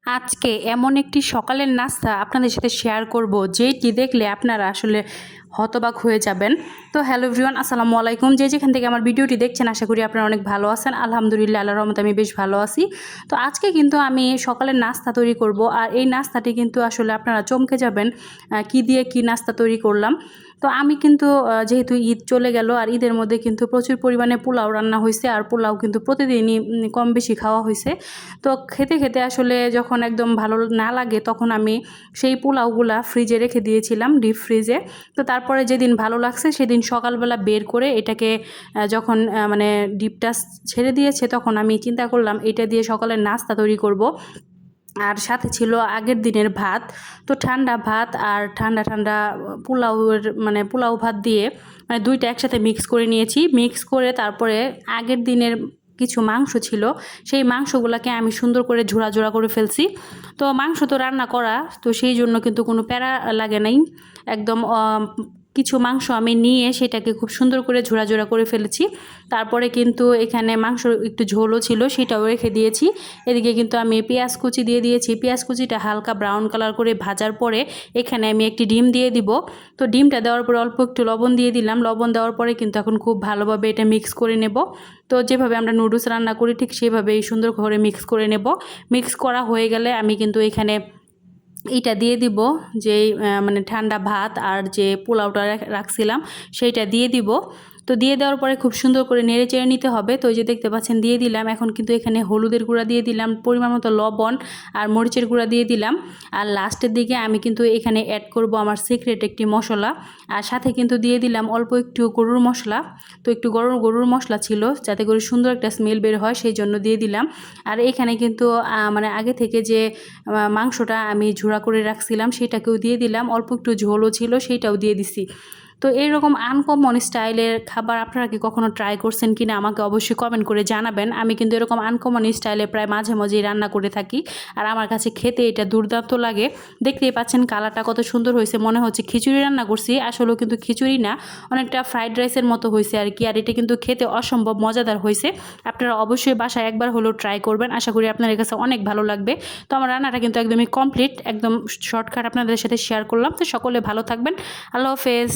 আজকে এমন একটি সকালের নাস্তা আপনাদের সাথে শেয়ার করব যেটি দেখলে আপনারা আসলে হতবাক হয়ে যাবেন। তো হ্যালো এভরিওয়ান, আসসালামু আলাইকুম। যেখান থেকে আমার ভিডিওটি দেখছেন আশা করি আপনারা অনেক ভালো আছেন। আলহামদুলিল্লাহ, আল্লাহর রহমতে আমি বেশ ভালো আছি। তো আজকে কিন্তু আমি সকালের নাস্তা তৈরি করব, আর এই নাস্তাটি কিন্তু আসলে আপনারা চমকে যাবেন কি দিয়ে কি নাস্তা তৈরি করলাম। তো আমি কিন্তু যেহেতু ঈদ চলে গেল, আর ঈদের মধ্যে কিন্তু প্রচুর পরিমাণে পোলাও রান্না হয়েছে, আর পোলাও কিন্তু প্রতিদিনই কম বেশি খাওয়া হয়েছে। তো খেতে খেতে আসলে যখন একদম ভালো না লাগে তখন আমি সেই পোলাওগুলা ফ্রিজে রেখে দিয়েছিলাম, ডিপ ফ্রিজে। তো তারপরে যেদিন ভালো লাগছে সেদিন সকালবেলা বের করে এটাকে যখন মানে ডিপটা ছেড়ে দিয়েছে তখন আমি চিন্তা করলাম এটা দিয়ে সকালের নাস্তা তৈরি করব। আর সাথে ছিল আগের দিনের ভাত। তো ঠান্ডা ভাত আর ঠান্ডা ঠান্ডা পোলাওয়ের মানে পোলাও ভাত দিয়ে মানে দুইটা একসাথে মিক্স করে নিয়েছি। মিক্স করে তারপরে আগের দিনের কিছু মাংস ছিল, সেই মাংসগুলোকে আমি সুন্দর করে ঝোড়া ঝোড়া করে ফেলছি। তো মাংস তো রান্না করা, তো সেই জন্য কিন্তু কোনো প্যারা লাগে নাই। একদম কিছু মাংস আমি নিয়ে সেটাকে খুব সুন্দর করে ঝোড়া ঝোড়া করে ফেলেছি। তারপরে কিন্তু এখানে মাংস একটু ঝোলও ছিল, সেটাও রেখে দিয়েছি। এদিকে কিন্তু আমি পেঁয়াজ কুচি দিয়ে দিয়েছি। পেঁয়াজ কুচিটা হালকা ব্রাউন কালার করে ভাজার পরে এখানে আমি একটি ডিম দিয়ে দিব। তো ডিমটা দেওয়ার পরে অল্প একটু লবণ দিয়ে দিলাম। লবণ দেওয়ার পরে কিন্তু এখন খুব ভালোভাবে এটা মিক্স করে নেব। তো যেভাবে আমরা নুডলস রান্না করি ঠিক সেভাবেই সুন্দর করে মিক্স করে নেব। মিক্স করা হয়ে গেলে আমি কিন্তু এখানে এইটা দিয়ে দিব, যে মানে ঠান্ডা ভাত আর যে পোলাওটা রাখছিলাম সেইটা দিয়ে দিব। তো দিয়ে দেওয়ার পরে খুব সুন্দর করে নেড়ে চেড়ে নিতে হবে। তো এই যে দেখতে পাচ্ছেন দিয়ে দিলাম। এখন কিন্তু এখানে হলুদের গুঁড়া দিয়ে দিলাম, পরিমাণ মতো লবণ আর মরিচের গুঁড়া দিয়ে দিলাম। আর লাস্টের দিকে আমি কিন্তু এখানে অ্যাড করব আমার সিক্রেট একটি মশলা, আর সাথে কিন্তু দিয়ে দিলাম অল্প একটু গরুর মশলা। তো একটু গরুর মশলা ছিল যাতে করে সুন্দর একটা স্মেল বের হয়, সেই জন্য দিয়ে দিলাম। আর এখানে কিন্তু মানে আগে থেকে যে মাংসটা আমি ঝোড়া করে রাখছিলাম সেটাকেও দিয়ে দিলাম। অল্প একটু ঝোলও ছিল, সেইটাও দিয়ে দিছি। তো এইরকম আনকমন স্টাইলের খাবার আপনারা কি কখনো ট্রাই করছেন কিনা আমাকে অবশ্যই কমেন্ট করে জানাবেন। আমি কিন্তু এরকম আনকমন স্টাইলে প্রায় মাঝে মাঝেই রান্না করে থাকি, আর আমার কাছে খেতে এটা দুর্দান্ত লাগে। দেখতেই পাচ্ছেন কালারটা কত সুন্দর হয়েছে, মনে হচ্ছে খিচুড়ি রান্না করছি, আসলেও কিন্তু খিচুড়ি না, অনেকটা ফ্রাইড রাইসের মতো হয়েছে আর কি। আর এটা কিন্তু খেতে অসম্ভব মজাদার হয়েছে। আপনারা অবশ্যই বাসায় একবার হলেও ট্রাই করবেন, আশা করি আপনাদের কাছে অনেক ভালো লাগবে। তো আমার রান্নাটা কিন্তু একদমই কমপ্লিট, একদম শর্টকাট আপনাদের সাথে শেয়ার করলাম। তো সকলে ভালো থাকবেন, আল্লাহ হাফেজ।